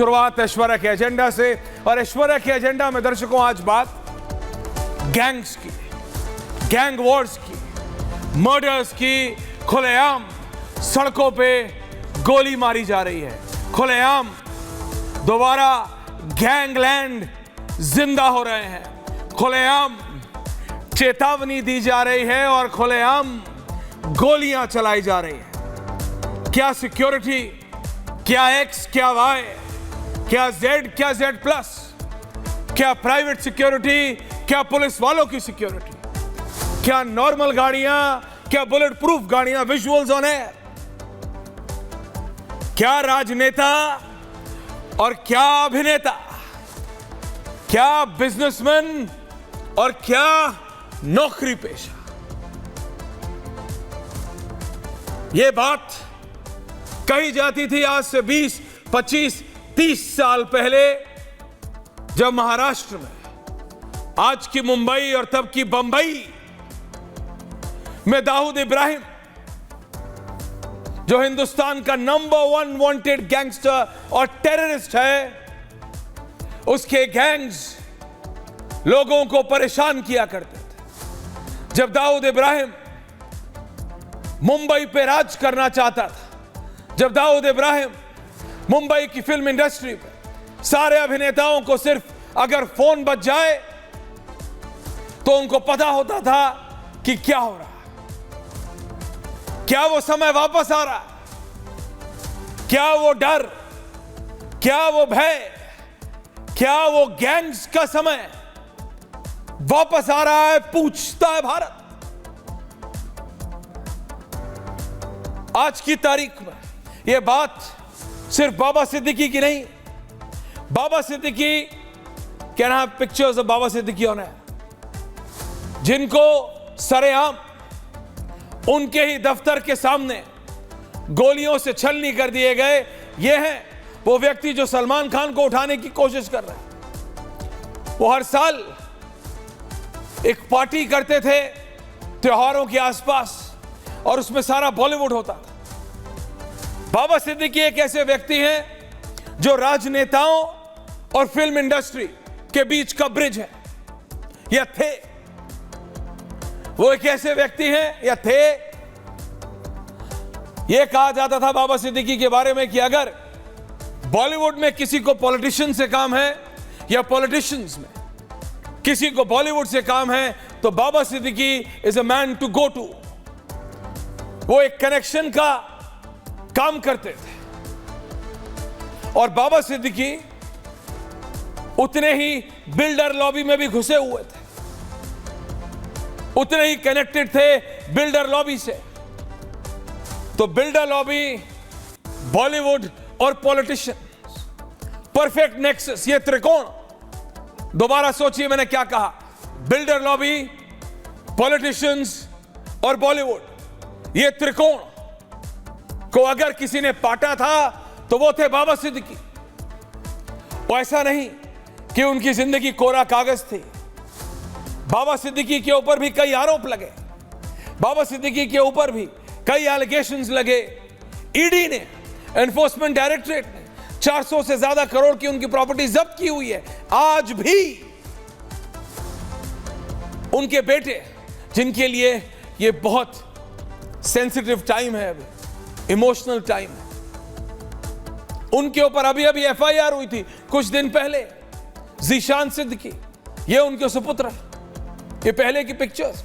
शुरुआत ऐश्वर्या के एजेंडा से, और ऐश्वर्या के एजेंडा में दर्शकों आज बात गैंग्स की, गैंग वॉर्स की, मर्डर्स की। खुलेआम सड़कों पे गोली मारी जा रही है, खुलेआम दोबारा गैंगलैंड जिंदा हो रहे हैं, खुलेआम चेतावनी दी जा रही है और खुलेआम गोलियां चलाई जा रही है। क्या सिक्योरिटी, क्या एक्स, क्या वाई, क्या जेड, क्या जेड प्लस, क्या प्राइवेट सिक्योरिटी, क्या पुलिस वालों की सिक्योरिटी, क्या नॉर्मल गाड़ियां, क्या बुलेट प्रूफ गाड़ियां, विजुअल्स ऑन एयर, क्या राजनेता और क्या अभिनेता, क्या बिजनेसमैन और क्या नौकरी पेशा। यह बात कही जाती थी आज से 20, 25, 30 साल पहले, जब महाराष्ट्र में, आज की मुंबई और तब की बंबई में दाऊद इब्राहिम, जो हिंदुस्तान का नंबर 1 वांटेड गैंगस्टर और टेररिस्ट है, उसके गैंग्स लोगों को परेशान किया करते थे। जब दाऊद इब्राहिम मुंबई पे राज करना चाहता था, जब दाऊद इब्राहिम मुंबई की फिल्म इंडस्ट्री पे सारे अभिनेताओं को सिर्फ अगर फोन बज जाए तो उनको पता होता था कि क्या हो रहा है, क्या वो समय वापस आ रहा है, क्या वो डर, क्या वो भय, क्या वो गैंग्स का समय वापस आ रहा है, पूछता है भारत। आज की तारीख में यह बात सिर्फ बाबा सिद्दीकी की नहीं, बाबा सिद्दीकी कहना, pictures of Baba Siddiqui on है, जिनको सरेआम उनके ही दफ्तर के सामने गोलियों से छलनी कर दिए गए। ये हैं वो व्यक्ति जो सलमान खान को उठाने की कोशिश कर रहे हैं। वो हर साल एक पार्टी करते थे त्योहारों के आसपास और उसमें सारा बॉलीवुड होता था। बाबा सिद्दीकी एक ऐसे व्यक्ति हैं जो राजनेताओं और फिल्म इंडस्ट्री के बीच का ब्रिज है, या थे। वो एक ऐसे व्यक्ति हैं, या थे। यह कहा जाता था बाबा सिद्दीकी के बारे में कि अगर बॉलीवुड में किसी को पॉलिटिशियन से काम है या पॉलिटिशियंस में किसी को बॉलीवुड से काम है, तो Baba Siddiqui is a man to go to. वो एक कनेक्शन का काम करते थे और बाबा सिद्दीकी उतने ही बिल्डर लॉबी में भी घुसे हुए थे, उतने ही कनेक्टेड थे बिल्डर लॉबी से। तो बिल्डर लॉबी, बॉलीवुड और पॉलिटिशियन, परफेक्ट नेक्सस, ये त्रिकोण। दोबारा सोचिए मैंने क्या कहा, बिल्डर लॉबी, पॉलिटिशियंस और बॉलीवुड, ये त्रिकोण को अगर किसी ने पाटा था तो वो थे बाबा सिद्दीकी। वो ऐसा नहीं कि उनकी जिंदगी कोरा कागज थी। बाबा सिद्दीकी के ऊपर भी कई आरोप लगे, बाबा सिद्दीकी के ऊपर भी कई एलिगेशंस लगे। ईडी ने, एनफोर्समेंट डायरेक्टरेट ने 400 से ज्यादा करोड़ की उनकी प्रॉपर्टी जब्त की हुई है। आज भी उनके बेटे, जिनके लिए ये बहुत सेंसिटिव टाइम है, अभी इमोशनल टाइम है, उनके ऊपर अभी अभी एफआईआर हुई थी कुछ दिन पहले। ज़ीशान सिद्दीकी, ये उनके सुपुत्र हैं। ये पहले की पिक्चर्स।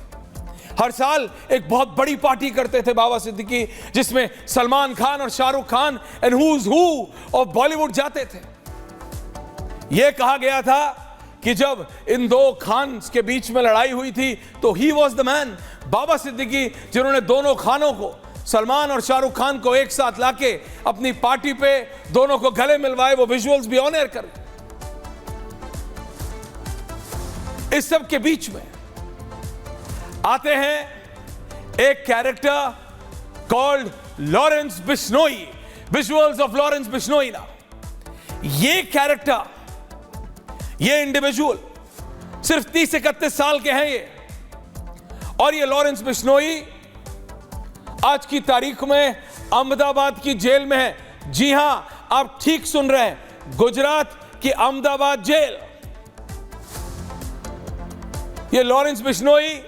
हर साल एक बहुत बड़ी पार्टी करते थे बाबा सिद्दीकी, जिसमें सलमान खान और Shahrukh Khan and who's who of Bollywood जाते थे। यह कहा गया था कि जब इन दो खान के बीच में लड़ाई हुई थी तो ही वॉज द मैन, बाबा सिद्दीकी, जिन्होंने दोनों खानों को, सलमान और शाहरुख खान को एक साथ लाके अपनी पार्टी पे दोनों को गले मिलवाए। वो विजुअल्स भी ऑन एयर कर। इस सब के बीच में आते हैं एक character called Lawrence Bishnoi, visuals of Lawrence Bishnoi ना। ये कैरेक्टर, ये इंडिविजुअल सिर्फ 30-31 साल के हैं ये, और ये लॉरेंस बिश्नोई आज की तारीख में अहमदाबाद की जेल में है। जी हां, आप ठीक सुन रहे हैं, गुजरात की अहमदाबाद जेल। ये लॉरेंस बिश्नोई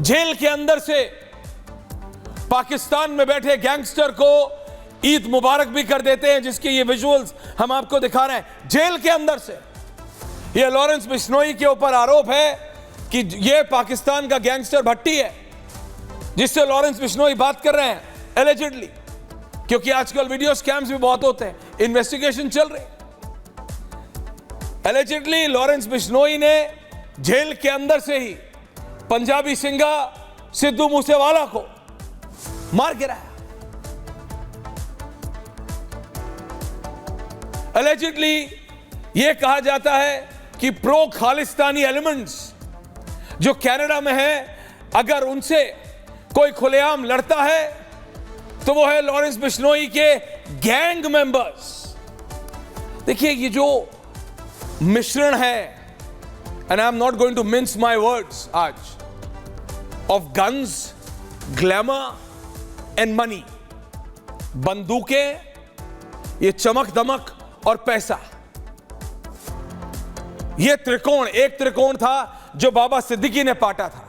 जेल के अंदर से पाकिस्तान में बैठे गैंगस्टर को ईद मुबारक भी कर देते हैं, जिसके ये विजुअल्स हम आपको दिखा रहे हैं। जेल के अंदर से ये लॉरेंस बिश्नोई के ऊपर आरोप है कि ये पाकिस्तान का गैंगस्टर भट्टी है, जिससे लॉरेंस बिश्नोई बात कर रहे हैं एलिजिडली, क्योंकि आजकल वीडियो स्कैम्स भी बहुत होते हैं, इन्वेस्टिगेशन चल रही। एलिजिडली लॉरेंस बिश्नोई ने जेल के अंदर से ही पंजाबी सिंगा सिद्धू मूसेवाला को मार गिराया। एलिजिडली यह कहा जाता है कि प्रो खालिस्तानी एलिमेंट्स जो कनाडा में है, अगर उनसे कोई खुलेआम लड़ता है तो वो है लॉरेंस बिश्नोई के गैंग मेंबर्स। देखिए ये जो मिश्रण है, and I am not going to mince my words आज, of guns, glamour and money, बंदूकें, ये चमक दमक और पैसा, ये त्रिकोण, एक त्रिकोण था जो बाबा सिद्दीकी ने पाटा था।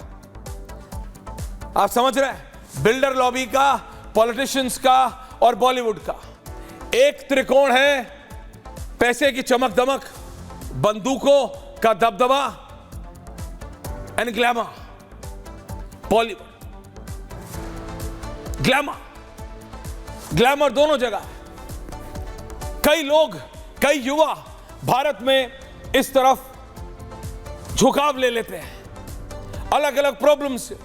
आप समझ रहे हैं, बिल्डर लॉबी का, पॉलिटिशियंस का और बॉलीवुड का। एक त्रिकोण है पैसे की चमक दमक, बंदूकों का दबदबा एंड ग्लैमर। बॉलीवुड ग्लैमर दोनों जगह। कई लोग, कई युवा भारत में इस तरफ झुकाव ले लेते हैं अलग अलग प्रॉब्लम से।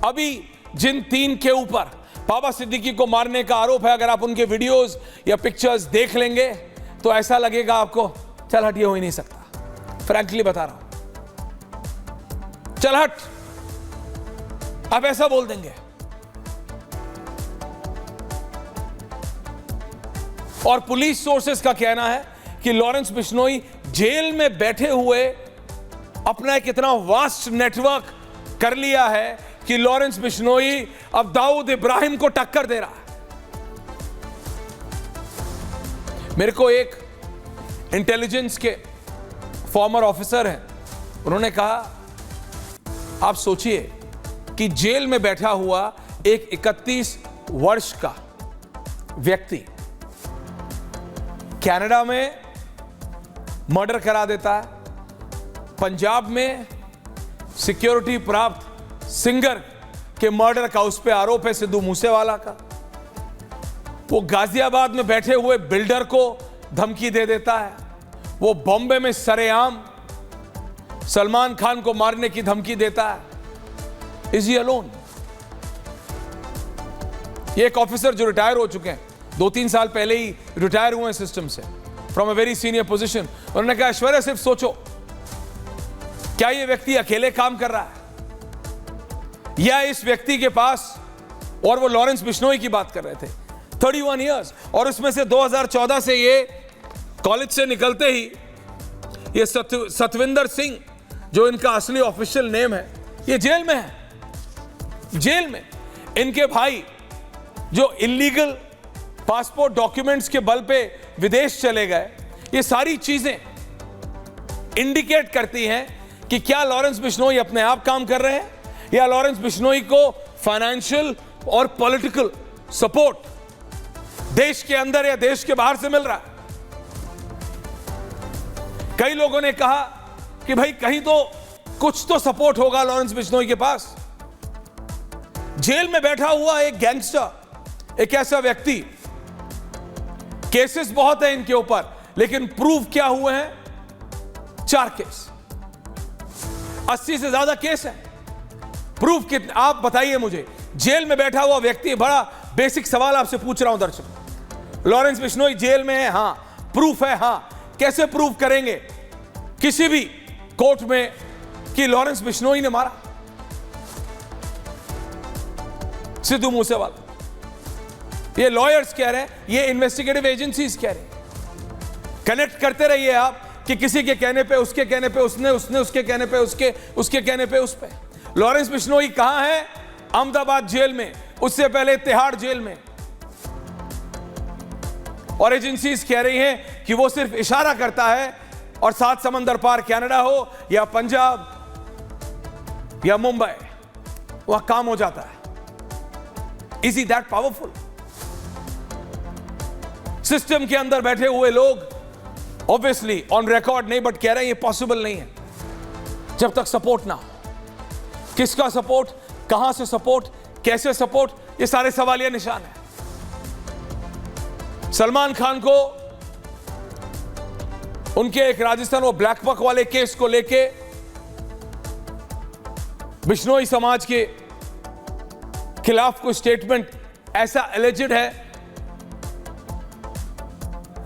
अभी जिन तीन के ऊपर बाबा सिद्दीकी को मारने का आरोप है, अगर आप उनके वीडियोस या पिक्चर्स देख लेंगे तो ऐसा लगेगा आपको, चल हट, ये हो ही नहीं सकता। फ्रैंकली बता रहा हूं, चल हट, आप ऐसा बोल देंगे। और पुलिस सोर्सेस का कहना है कि लॉरेंस बिश्नोई जेल में बैठे हुए अपना एक इतना वास्ट नेटवर्क कर लिया है कि लॉरेंस बिश्नोई अब दाऊद इब्राहिम को टक्कर दे रहा है। मेरे को एक इंटेलिजेंस के फॉर्मर ऑफिसर हैं, उन्होंने कहा, आप सोचिए कि जेल में बैठा हुआ एक 31 वर्ष का व्यक्ति कनाडा में मर्डर करा देता है, पंजाब में सिक्योरिटी प्राप्त सिंगर के मर्डर का उस पर आरोप है, सिद्धू मूसेवाला का। वो गाजियाबाद में बैठे हुए बिल्डर को धमकी दे देता है, वो बॉम्बे में सरेआम सलमान खान को मारने की धमकी देता है। Is he alone? ये एक ऑफिसर जो रिटायर हो चुके हैं, 2-3 साल पहले ही रिटायर हुए हैं सिस्टम से, from a very senior position. उन्होंने कहा, ऐश्वर्या सिर्फ सोचो, क्या ये व्यक्ति अकेले काम कर रहा है या इस व्यक्ति के पास, और वो लॉरेंस बिश्नोई की बात कर रहे थे, 31 इयर्स, और उसमें से 2014 से ये कॉलेज से निकलते ही ये सतविंदर सिंह, जो इनका असली ऑफिशियल नेम है, ये जेल में है। जेल में इनके भाई जो इलीगल पासपोर्ट डॉक्यूमेंट्स के बल पे विदेश चले गए, ये सारी चीजें इंडिकेट करती हैं कि क्या लॉरेंस बिश्नोई अपने आप काम कर रहे हैं या लॉरेंस बिश्नोई को फाइनेंशियल और पॉलिटिकल सपोर्ट देश के अंदर या देश के बाहर से मिल रहा है। कई लोगों ने कहा कि भाई कहीं तो कुछ तो सपोर्ट होगा लॉरेंस बिश्नोई के पास। जेल में बैठा हुआ एक गैंगस्टर, एक ऐसा व्यक्ति, केसेस बहुत है इनके ऊपर, लेकिन प्रूव क्या हुए हैं? 4 केस, 80 से ज्यादा केस है। प्रूफ कितने, आप बताइए मुझे। जेल में बैठा हुआ व्यक्ति, बड़ा बेसिक सवाल आपसे पूछ रहा हूं दर्शक, लॉरेंस बिश्नोई जेल में है, हां, प्रूफ है, हां, कैसे प्रूफ करेंगे किसी भी कोर्ट में कि लॉरेंस बिश्नोई ने मारा सिद्धू मूसेवाला? ये लॉयर्स कह रहे हैं, ये इन्वेस्टिगेटिव एजेंसीज कह रहे हैं। कनेक्ट करते रहिए आप कि किसी के कहने पे, उसके कहने पे, उसने उसके कहने पे, उसके कहने पे, उस पे। लॉरेंस बिश्नोई कहां है? अहमदाबाद जेल में, उससे पहले तिहाड़ जेल में। और एजेंसीज कह रही हैं कि वो सिर्फ इशारा करता है और 7 समंदर पार कनाडा हो या पंजाब या मुंबई, वह काम हो जाता है। Is he that powerful? System के अंदर बैठे हुए लोग ऑब्वियसली ऑन रिकॉर्ड नहीं, बट कह रहे हैं ये पॉसिबल नहीं है जब तक सपोर्ट ना हो। किसका सपोर्ट, कहां से सपोर्ट, कैसे सपोर्ट, ये सारे सवालिया निशान है। सलमान खान को उनके एक राजस्थान वो ब्लैक बक वाले केस को लेके बिश्नोई समाज के खिलाफ कोई स्टेटमेंट ऐसा एलिजिड है।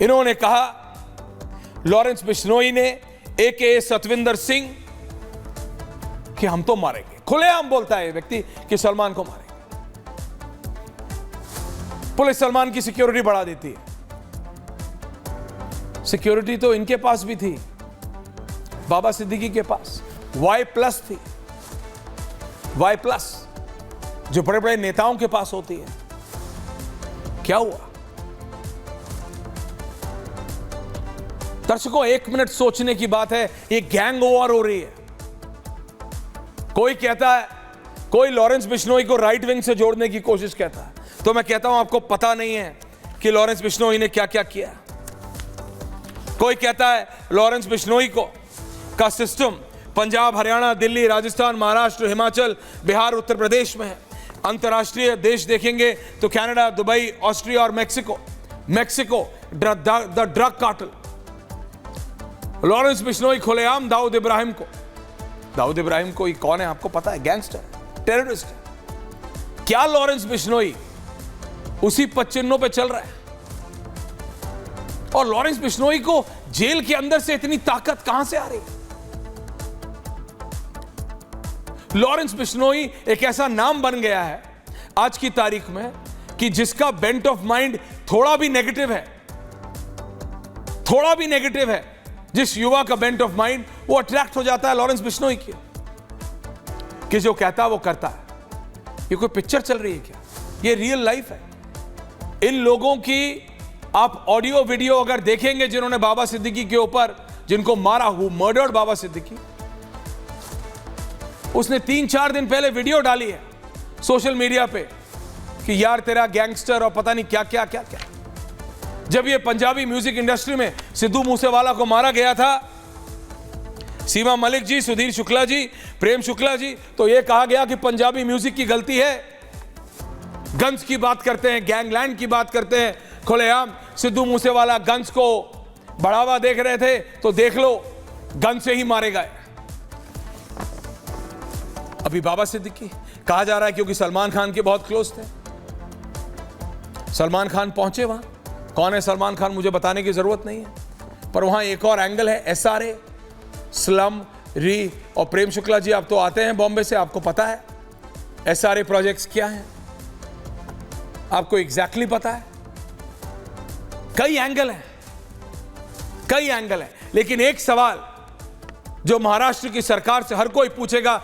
इन्होंने कहा लॉरेंस बिश्नोई ने एके सतविंदर सिंह कि हम तो मारेंगे। खुलेआम बोलता है ये व्यक्ति कि सलमान को मारेंगे। पुलिस सलमान की सिक्योरिटी बढ़ा देती है। सिक्योरिटी तो इनके पास भी थी, बाबा सिद्दीकी के पास Y+ थी, Y+, जो बड़े बड़े नेताओं के पास होती है। क्या हुआ? दर्शकों, 1 मिनट सोचने की बात है। ये गैंग वॉर हो रही है। कोई कहता है, कोई लॉरेंस बिश्नोई को राइट विंग से जोड़ने की कोशिश कहता है, तो मैं कहता हूं आपको पता नहीं है कि लॉरेंस बिश्नोई ने क्या क्या किया। कोई कहता है लॉरेंस बिश्नोई को का सिस्टम पंजाब, हरियाणा, दिल्ली, राजस्थान, महाराष्ट्र, हिमाचल, बिहार, उत्तर प्रदेश में है। अंतर्राष्ट्रीय देश देखेंगे तो कनाडा, दुबई, ऑस्ट्रिया और Mexico the drug cartel. Lawrence Bishnoi खुलेआम दाऊद इब्राहिम को, ये कौन है आपको पता है? गैंगस्टर, टेररिस्ट है। क्या लॉरेंस बिश्नोई उसी पच्चीनों पे चल रहा है? और लॉरेंस बिश्नोई को जेल के अंदर से इतनी ताकत कहां से आ रही है? लॉरेंस बिश्नोई एक ऐसा नाम बन गया है आज की तारीख में कि जिसका बेंट ऑफ माइंड थोड़ा भी नेगेटिव है, जिस युवा का बेंट ऑफ माइंड, वो अट्रैक्ट हो जाता है लॉरेंस बिश्नोई की, कि जो कहता है वो करता है। ये कोई पिक्चर चल रही है क्या? ये रियल लाइफ है। इन लोगों की आप ऑडियो वीडियो अगर देखेंगे, जिन्होंने बाबा सिद्दीकी के ऊपर, जिनको मारा, हु मर्डर्ड बाबा सिद्दीकी, उसने 3-4 दिन पहले वीडियो डाली है सोशल मीडिया पे कि यार तेरा गैंगस्टर और पता नहीं क्या क्या क्या क्या। जब ये पंजाबी म्यूजिक इंडस्ट्री में सिद्धू मूसेवाला को मारा गया था, सीमा मलिक जी, सुधीर शुक्ला जी, प्रेम शुक्ला जी, तो ये कहा गया कि पंजाबी म्यूजिक की गलती है। गन्स की बात करते हैं, गैंगलैंड की बात करते हैं खुलेआम। सिद्धू मूसेवाला गन्स को बढ़ावा देख रहे थे, तो देख लो गन से ही मारे गए। अभी बाबा सिद्दीकी कहा जा रहा है क्योंकि सलमान खान के बहुत क्लोज थे। सलमान खान पहुंचे वहां। कौन है सलमान खान मुझे बताने की जरूरत नहीं है, पर वहां एक और एंगल है। SRA, स्लम, री और प्रेम शुक्ला जी, आप तो आते हैं बॉम्बे से, आपको पता है SRA प्रोजेक्ट्स क्या हैं, आपको एग्जैक्टली पता है। कई एंगल हैं, लेकिन एक सवाल जो महाराष्ट्र की सरकार से हर कोई पूछेगा,